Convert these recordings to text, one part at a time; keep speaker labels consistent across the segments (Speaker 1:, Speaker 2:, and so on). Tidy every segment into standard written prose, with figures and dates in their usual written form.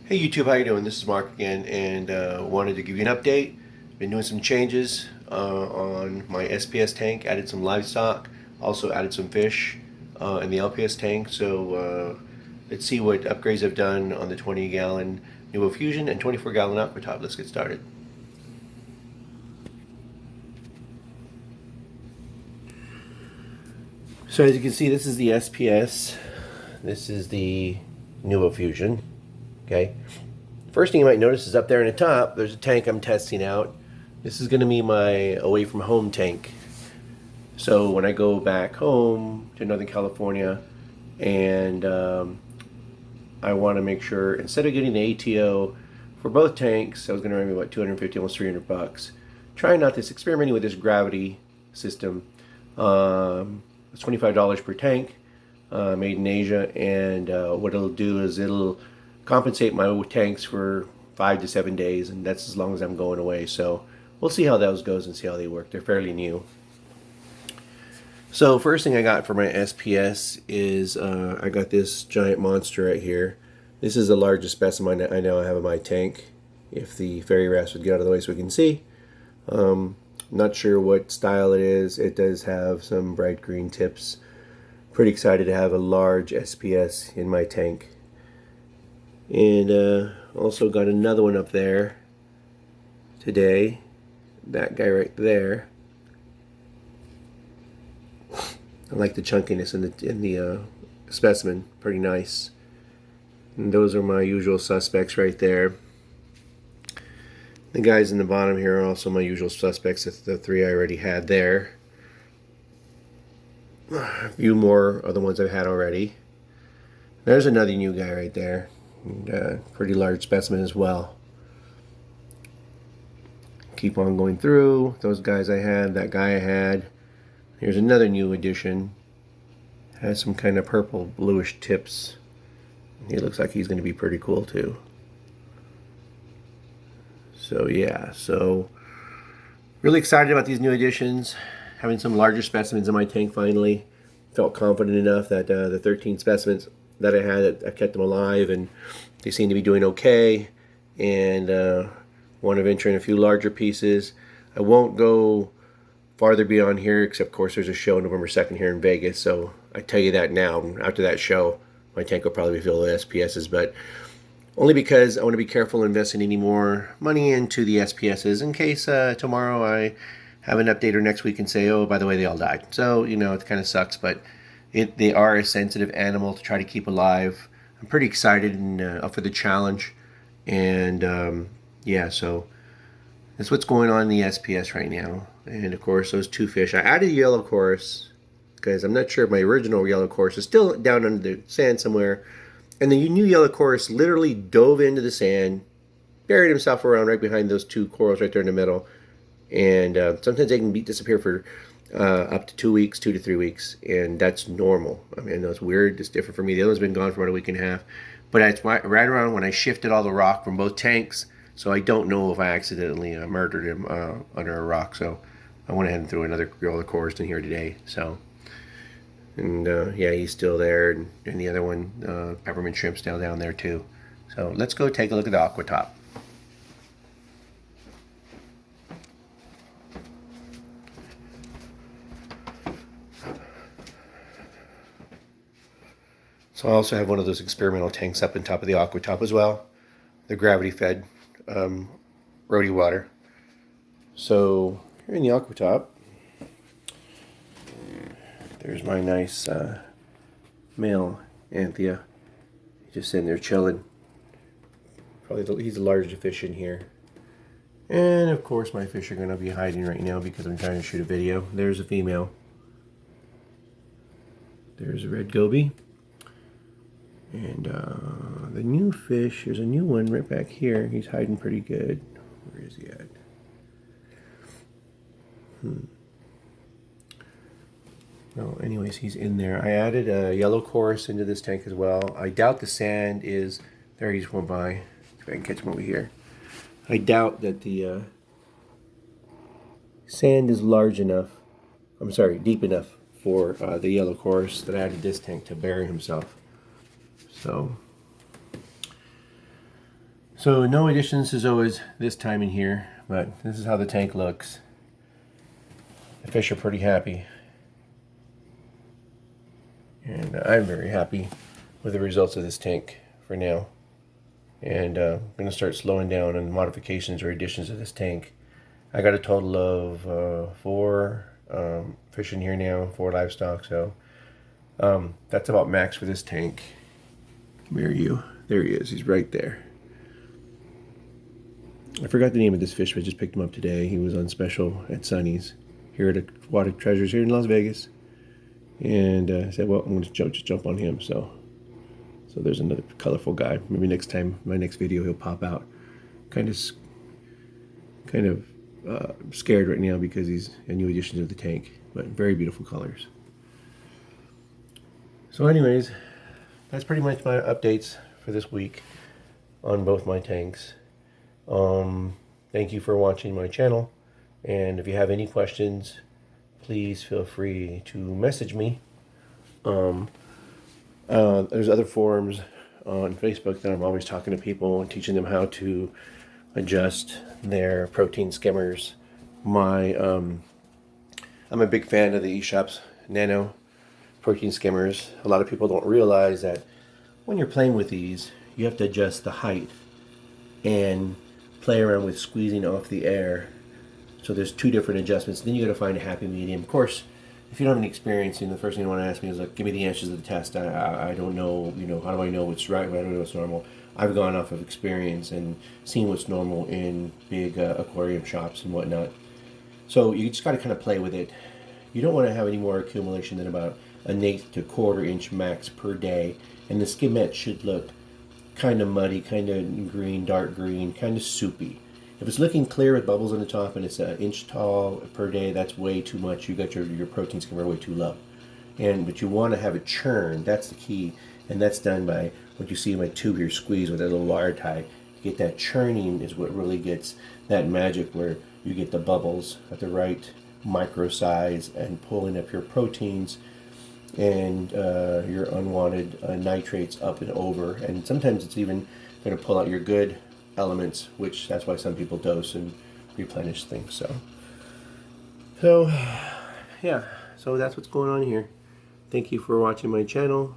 Speaker 1: Hey YouTube, how you doing? This is Mark again, and wanted to give you an update. Been doing some changes on my SPS tank. Added some livestock, also added some fish in the LPS tank. So let's see what upgrades I've done on the 20-gallon Nuvo Fusion and 24-gallon aquatop. Let's get started. So as you can see, this is the SPS. This is the Nuvo Fusion. Okay. First thing you might notice is up there in the top, there's a tank I'm testing out. This is going to be my away from home tank. So when I go back home to Northern California and I want to make sure, instead of getting the ATO for both tanks, I was going to run me what, 250, almost 300 bucks. Trying out this, experimenting with this gravity system. It's $25 per tank, made in Asia, and what it'll do is it'll compensate my tanks for 5 to 7 days, and that's as long as I'm going away. So we'll see how those goes and see how they work. They're fairly new. So first thing I got for my SPS is I got this giant monster right here. This is the largest specimen I know I have in my tank. If the fairy rafts would get out of the way so we can see. Not sure what style it is. It does have some bright green tips. Pretty excited to have a large SPS in my tank. And also got another one up there today. That guy right there. I like the chunkiness in the specimen. Pretty nice. And those are my usual suspects right there. The guys in the bottom here are also my usual suspects. That's the three I already had there. A few more are the ones I've had already. There's another new guy right there. And, pretty large specimen as well. Keep on going through. Those guys I had, that guy I had. Here's another new addition. Has some kind of purple bluish tips. He looks like he's going to be pretty cool too. So yeah, so really excited about these new additions. Having some larger specimens in my tank finally. Felt confident enough that the 13 specimens that I had, I kept them alive, and they seem to be doing okay. And want to venture in a few larger pieces. I won't go farther beyond here, except of course there's a show November 2nd here in Vegas, so I tell you that now. After that show, my tank will probably be filled with SPSs, but only because I want to be careful investing any more money into the SPSs in case tomorrow I have an update or next week and say, oh, by the way, they all died. So, you know, it kind of sucks, but they are a sensitive animal to try to keep alive. I'm pretty excited and up for the challenge. And yeah, so that's what's going on in the SPS right now. And of course, those two fish. I added a yellow chorus because I'm not sure if my original yellow chorus is still down under the sand somewhere. And the new yellow chorus literally dove into the sand, buried himself around right behind those two corals right there in the middle. And sometimes they can disappear for up to 2 weeks, 2 to 3 weeks, and that's normal. I mean, I know it's weird, it's different for me. The other one's been gone for about a week and a half, but it's right around when I shifted all the rock from both tanks, so I don't know if I accidentally murdered him under a rock. So I went ahead and threw another yellow chorus in here today. So, and yeah, he's still there, and the other one, peppermint shrimp, still down there too. So let's go take a look at the aquatop. So I also have one of those experimental tanks up on top of the aquatop as well. The gravity-fed roadie water. So here in the aquatop, there's my nice male Anthea. He's just sitting there chilling. Probably he's the largest fish in here. And of course my fish are going to be hiding right now because I'm trying to shoot a video. There's a female. There's a red goby. And the new fish, there's a new one right back here. He's hiding pretty good. Where is he at? No, anyways, he's in there. I added a yellow chorus into this tank as well. I doubt the sand is... There, he's went by. If I can catch him over here. I doubt that the sand is large enough. I'm sorry, deep enough for the yellow chorus that I added this tank to bury himself. So So no additions as always this time in here, but this is how the tank looks. The fish are pretty happy. And I'm very happy with the results of this tank for now. And I'm going to start slowing down on modifications or additions to this tank. I got a total of 4 fish in here now, 4 livestock, so that's about max for this tank. Where are you? There he is. He's right there. I forgot the name of this fish, but I just picked him up today. He was on special at Sunny's here at Aquatic Treasures here in Las Vegas. And I said, well, I'm going to just jump on him. So there's another colorful guy. Maybe next time, my next video, he'll pop out. Kind of scared right now because he's a new addition to the tank, but very beautiful colors. So anyways, that's pretty much my updates for this week on both my tanks. Thank you for watching my channel, and if you have any questions, please feel free to message me. There's other forums on Facebook that I'm always talking to people and teaching them how to adjust their protein skimmers. I'm a big fan of the eShop's Nano protein skimmers. A lot of people don't realize that when you're playing with these, you have to adjust the height and play around with squeezing off the air. So there's 2 different adjustments. Then you got to find a happy medium. Of course, if you don't have any experience, the first thing you want to ask me is like, give me the answers of the test. I don't know, how do I know what's right? I don't know what's normal. I've gone off of experience and seen what's normal in big aquarium shops and whatnot. So you just got to kind of play with it. You don't want to have any more accumulation than about 1/8 to 1/4 inch max per day. And the skimmette should look kind of muddy, kind of green, dark green, kind of soupy. If it's looking clear with bubbles on the top and it's 1 inch tall per day, that's way too much. You got your protein skimmer way too low. But you want to have a churn. That's the key. And that's done by what you see in my tube here, squeeze with that little wire tie. You get that churning is what really gets that magic where you get the bubbles at the right micro size and pulling up your proteins and your unwanted nitrates up and over. And sometimes it's even going to pull out your good elements, which that's why some people dose and replenish things. So yeah, so that's what's going on here. Thank you for watching my channel,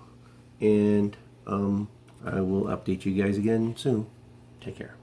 Speaker 1: and I will update you guys again soon. Take care.